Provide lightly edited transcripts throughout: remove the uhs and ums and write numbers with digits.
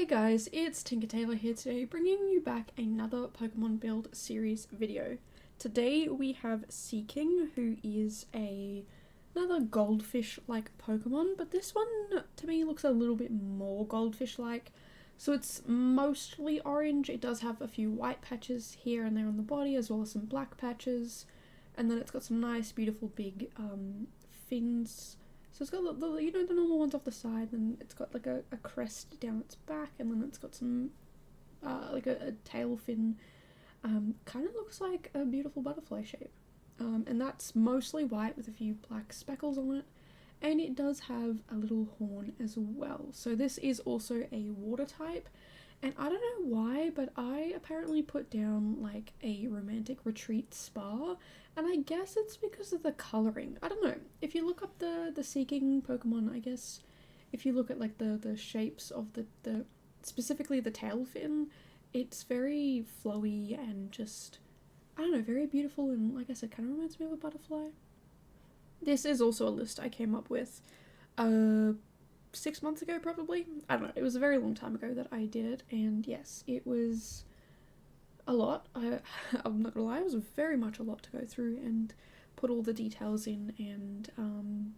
Hey guys, it's Tinker Tailor here today, bringing you back another Pokemon build series video. Today we have Seaking, who is another goldfish-like Pokemon, but this one to me looks a little bit more goldfish-like. So it's mostly orange. It does have a few white patches here and there on the body, as well as some black patches, and then it's got some nice, beautiful, big fins. So it's got the the normal ones off the side, and it's got like a crest down its back, and then it's got some like a tail fin. Kind of looks like a beautiful butterfly shape. And that's mostly white with a few black speckles on it. And it does have a little horn as well. So this is also a water type. And I don't know why, but I apparently put down like a romantic retreat spa, and I guess it's because of the colouring. I don't know. If you look up the Seaking Pokemon, I guess if you look at like the shapes of the specifically the tail fin, it's very flowy and just, I don't know, very beautiful, and like I said, kind of reminds me of a butterfly. This is also a list I came up with 6 months ago, probably. I don't know, it was a very long time ago that I did it, and yes, it was a lot. I'm not gonna lie, it was very much a lot to go through and put all the details in, and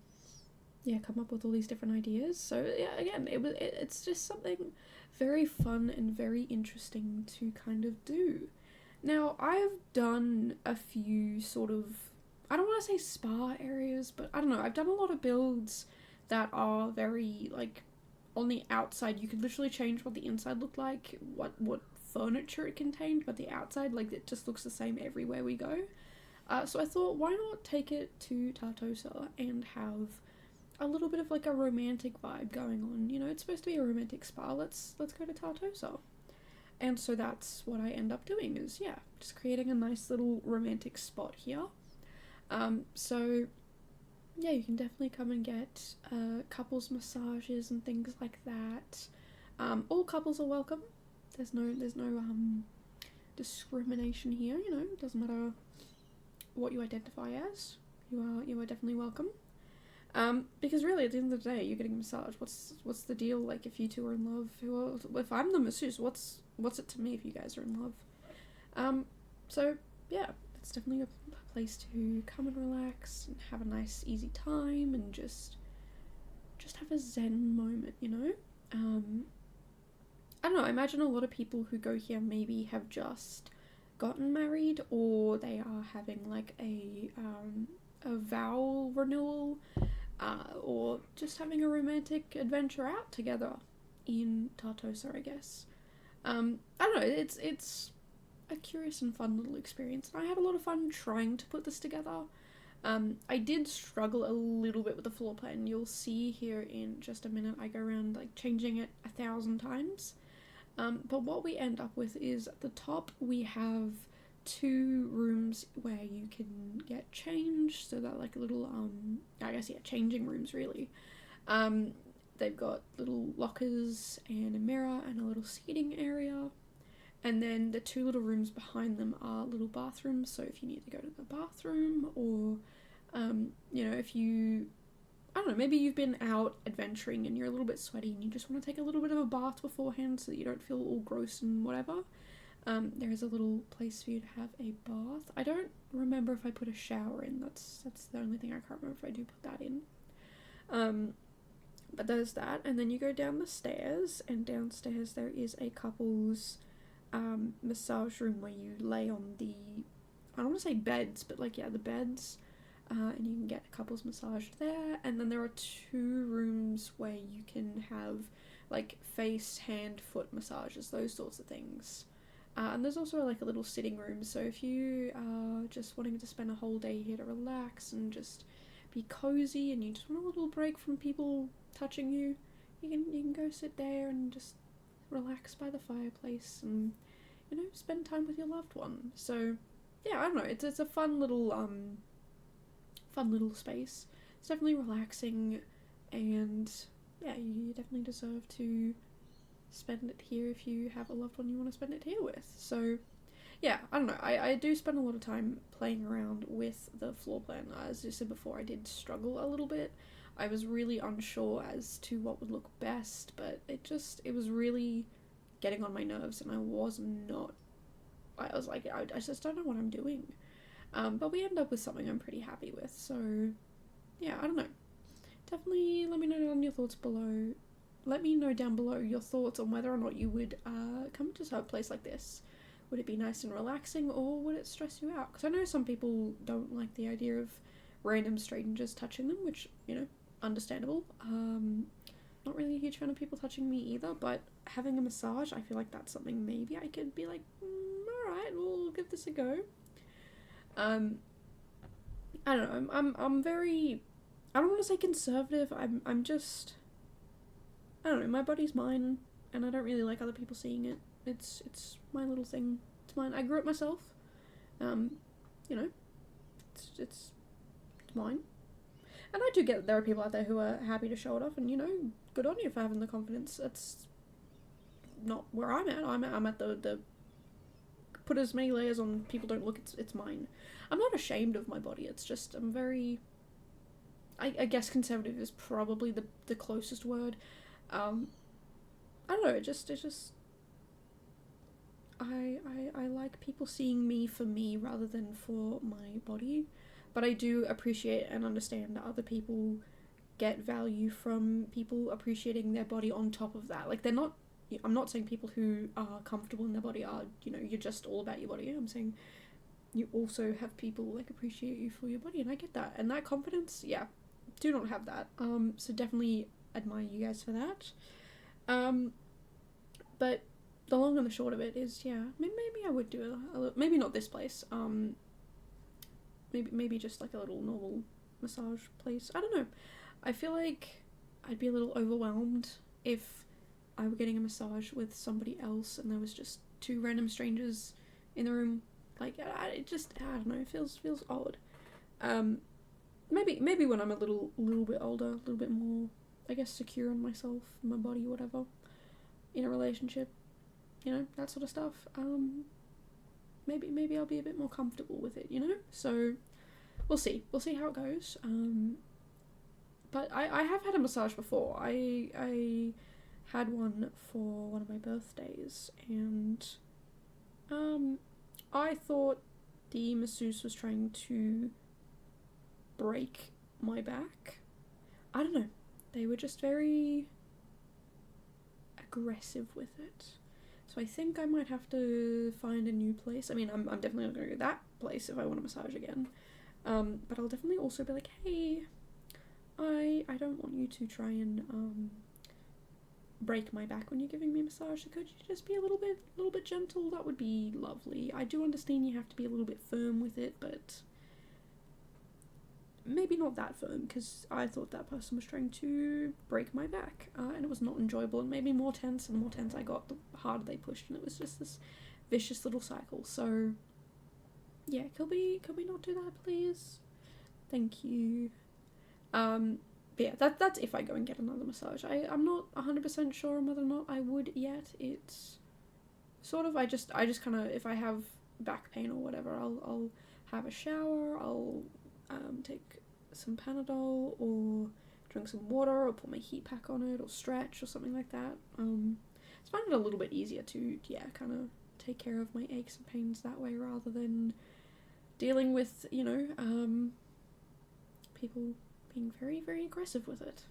yeah, come up with all these different ideas. So yeah, again, it's just something very fun and very interesting to kind of do. Now, I've done a few sort of, I don't want to say spa areas, but I don't know, I've done a lot of builds that are very, like, on the outside. You could literally change what the inside looked like, what furniture it contained, but the outside, like, it just looks the same everywhere we go. So I thought, why not take it to Tartosa and have a little bit of, like, a romantic vibe going on. You know, it's supposed to be a romantic spa, let's go to Tartosa. And so that's what I end up doing, is, yeah, just creating a nice little romantic spot here. So yeah, you can definitely come and get couples massages and things like that. All couples are welcome. There's no discrimination here. You know, it doesn't matter what you identify as. You are definitely welcome. Because really, at the end of the day, you're getting a massage. What's the deal? Like, if you two are in love, if I'm the masseuse, what's it to me if you guys are in love? So yeah, it's definitely a place to come and relax and have a nice, easy time, and just have a zen moment, you know. I don't know. I imagine a lot of people who go here maybe have just gotten married, or they are having like a vow renewal. Or just having a romantic adventure out together in Tartosa, I guess. I don't know, it's a curious and fun little experience, and I had a lot of fun trying to put this together. I did struggle a little bit with the floor plan. You'll see here in just a minute, I go around like changing it 1,000 times. But what we end up with is at the top we have 2 rooms where you can get changed, so that like little I guess, yeah, changing rooms really. They've got little lockers and a mirror and a little seating area, and then the 2 little rooms behind them are little bathrooms, so if you need to go to the bathroom, or you know, if you, I don't know, maybe you've been out adventuring and you're a little bit sweaty and you just want to take a little bit of a bath beforehand so that you don't feel all gross and whatever. There is a little place for you to have a bath. I don't remember if I put a shower in. That's the only thing I can't remember if I do put that in. But there's that, and then you go down the stairs, and downstairs there is a couple's massage room where you lay on the, I don't want to say beds, but like, yeah, the beds, and you can get a couple's massage there. And then there are 2 rooms where you can have like face, hand, foot massages, those sorts of things. And there's also like a little sitting room, so if you are just wanting to spend a whole day here to relax and just be cozy, and you just want a little break from people touching you, you can go sit there and just relax by the fireplace and, you know, spend time with your loved one. So yeah, I don't know, it's a fun little space. It's definitely relaxing, and yeah, you definitely deserve to spend it here if you have a loved one you want to spend it here with. So yeah, I don't know, I do spend a lot of time playing around with the floor plan. As I said before, I did struggle a little bit. I was really unsure as to what would look best, but it was really getting on my nerves, and I was like, I just don't know what I'm doing. But we ended up with something I'm pretty happy with, so yeah, I don't know. Definitely let me know down your thoughts below. Let me know down below your thoughts on whether or not you would come to a place like this. Would it be nice and relaxing, or would it stress you out? Because I know some people don't like the idea of random strangers touching them, which, understandable. Not really a huge fan of people touching me either, but having a massage, I feel like that's something maybe I could be like, alright, we'll give this a go. I don't know, I'm very, I don't want to say conservative, I'm just, I don't know, my body's mine, and I don't really like other people seeing it. It's my little thing. It's mine. I grew it myself. It's mine. And I do get that there are people out there who are happy to show it off, and good on you for having the confidence. That's not where I'm at. I'm at the put as many layers on. People don't look. It's mine. I'm not ashamed of my body. It's just I'm very. I guess conservative is probably the closest word. I don't know. It's just. I like people seeing me for me rather than for my body, but I do appreciate and understand that other people get value from people appreciating their body on top of that. Like, I'm not saying people who are comfortable in their body are, you're just all about your body. I'm saying you also have people, like, appreciate you for your body, and I get that. And that confidence, yeah, do not have that. So definitely admire you guys for that. But the long and the short of it is, yeah, maybe I would do maybe not this place, maybe just like a little normal massage place. I don't know. I feel like I'd be a little overwhelmed if I were getting a massage with somebody else and there was just two random strangers in the room. Like, I don't know, it feels odd. Maybe when I'm a little bit older, a little bit more, I guess, secure in myself, my body, whatever, in a relationship, that sort of stuff. Maybe I'll be a bit more comfortable with it, So we'll see how it goes. But I have had a massage before. I had one for one of my birthdays, and I thought the masseuse was trying to break my back. I don't know. They were just very aggressive with it. So I think I might have to find a new place. I mean, I'm definitely not going to go to that place if I want a massage again. But I'll definitely also be like, hey, I don't want you to try and break my back when you're giving me a massage. So could you just be a little bit gentle? That would be lovely. I do understand you have to be a little bit firm with it, but maybe not that firm, because I thought that person was trying to break my back, and it was not enjoyable, and made me more tense, and the more tense I got, the harder they pushed, and it was just this vicious little cycle. So yeah, could we not do that, please? Thank you. But yeah, that's if I go and get another massage. I'm not 100% sure on whether or not I would yet. It's sort of, I just kind of, if I have back pain or whatever, I'll have a shower, I'll take some Panadol, or drink some water, or put my heat pack on it, or stretch, or something like that. Just find it a little bit easier to, kind of take care of my aches and pains that way, rather than dealing with, people being very, very aggressive with it.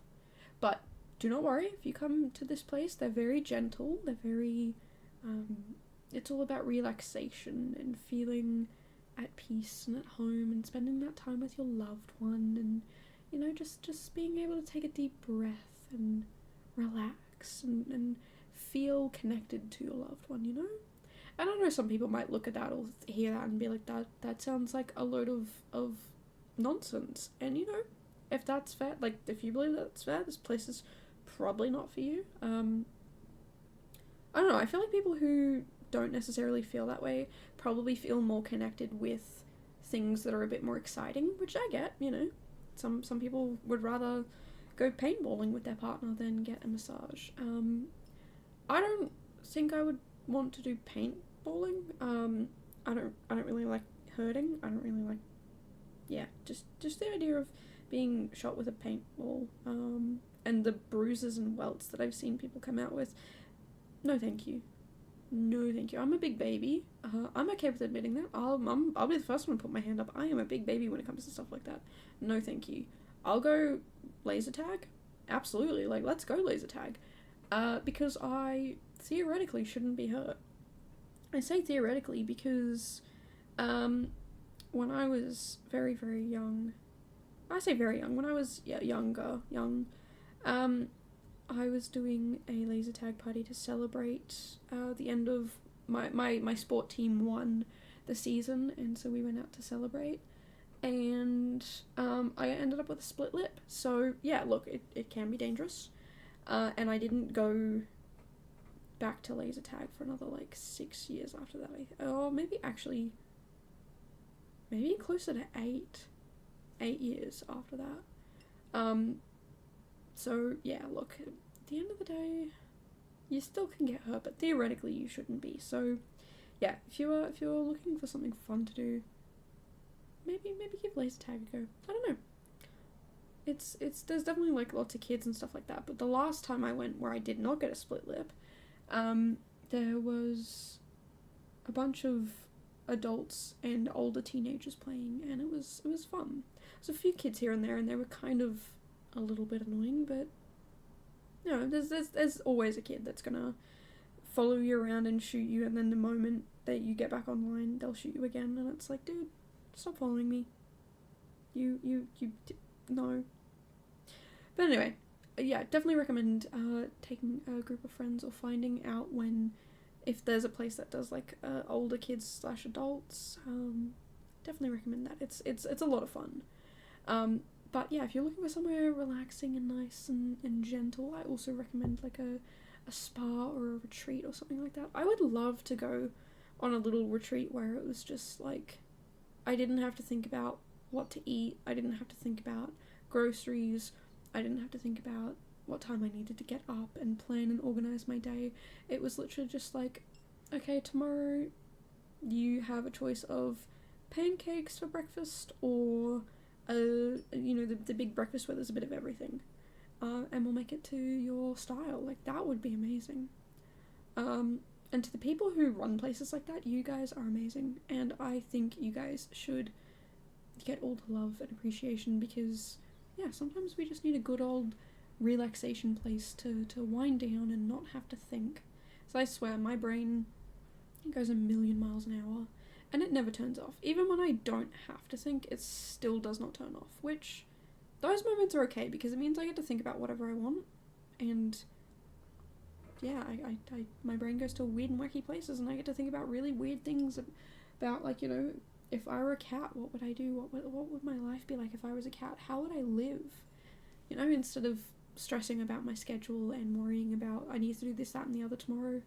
But do not worry, if you come to this place, they're very gentle, they're very, it's all about relaxation and feeling at peace and at home and spending that time with your loved one, and just being able to take a deep breath and relax and feel connected to your loved one, And I know some people might look at that or hear that and be like, that sounds like a load of nonsense. And if that's fair, like, if you believe that's fair, this place is probably not for you. I don't know, I feel like people who don't necessarily feel that way probably feel more connected with things that are a bit more exciting, which I get, Some people would rather go paintballing with their partner than get a massage. I don't think I would want to do paintballing. I don't really like hurting. I don't really like, just the idea of being shot with a paintball, and the bruises and welts that I've seen people come out with, no thank you. No thank you. I'm a big baby. I'm okay with admitting that. I'll be the first one to put my hand up. I am a big baby when it comes to stuff like that. No thank you. I'll go laser tag. Absolutely. Like, let's go laser tag. Because I theoretically shouldn't be hurt. I say theoretically because when I was very, very young, I say very young, when I was young, I was doing a laser tag party to celebrate the end of my sport team won the season, and so we went out to celebrate, and I ended up with a split lip. So yeah, look, it can be dangerous, and I didn't go back to laser tag for another like 6 years after that. Maybe closer to 8 years after that. So yeah, look, at the end of the day, you still can get hurt, but theoretically you shouldn't be. So yeah, if you're looking for something fun to do, maybe give laser tag a go. I don't know. It's there's definitely like lots of kids and stuff like that, but the last time I went where I did not get a split lip, there was a bunch of adults and older teenagers playing, and it was fun. There's a few kids here and there, and they were kind of a little bit annoying, but you know, there's always a kid that's gonna follow you around and shoot you, and then the moment that you get back online, they'll shoot you again, and it's like, dude, stop following me. No. But anyway, yeah, definitely recommend taking a group of friends or finding out if there's a place that does like older kids / adults. Definitely recommend that. It's a lot of fun. But yeah, if you're looking for somewhere relaxing and nice and gentle, I also recommend like a spa or a retreat or something like that. I would love to go on a little retreat where it was just like, I didn't have to think about what to eat, I didn't have to think about groceries, I didn't have to think about what time I needed to get up and plan and organize my day. It was literally just like, okay, tomorrow you have a choice of pancakes for breakfast or the big breakfast where there's a bit of everything, and we'll make it to your style. Like, that would be amazing. And to the people who run places like that, you guys are amazing, and I think you guys should get all the love and appreciation, because yeah, sometimes we just need a good old relaxation place to wind down and not have to think. So I swear, my brain goes a million miles an hour, and it never turns off. Even when I don't have to think, it still does not turn off, which those moments are okay, because it means I get to think about whatever I want, and yeah, I my brain goes to weird and wacky places, and I get to think about really weird things about, like, you know, if I were a cat, what would I do? What would my life be like if I was a cat? How would I live? You know, instead of stressing about my schedule and worrying about I need to do this, that, and the other tomorrow.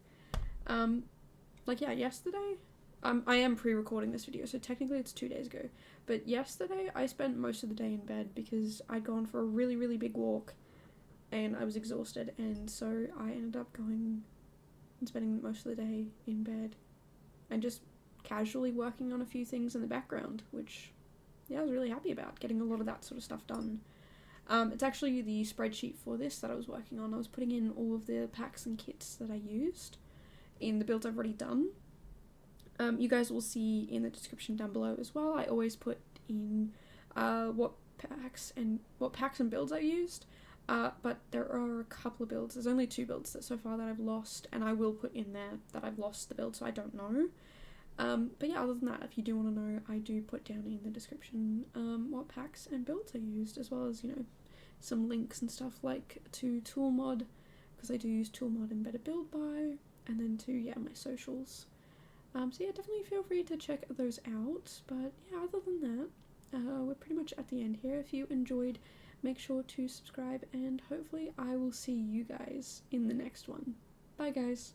Like, yeah, yesterday, I am pre-recording this video, so technically it's 2 days ago, but yesterday I spent most of the day in bed because I'd gone for a really, really big walk, and I was exhausted, and so I ended up going and spending most of the day in bed, and just casually working on a few things in the background, which, yeah, I was really happy about, getting a lot of that sort of stuff done. It's actually the spreadsheet for this that I was working on. I was putting in all of the packs and kits that I used in the builds I've already done. You guys will see in the description down below as well, I always put in what packs and builds I used, but there are a couple of builds. There's only 2 builds so far that I've lost, and I will put in there that I've lost the build, so I don't know. But yeah, other than that, if you do want to know, I do put down in the description what packs and builds I used, as well as, you know, some links and stuff like to Toolmod, because I do use Toolmod in Better Build By, and then to, yeah, my socials. So yeah, definitely feel free to check those out. But yeah, other than that, we're pretty much at the end here. If you enjoyed, make sure to subscribe, and hopefully I will see you guys in the next one. Bye, guys.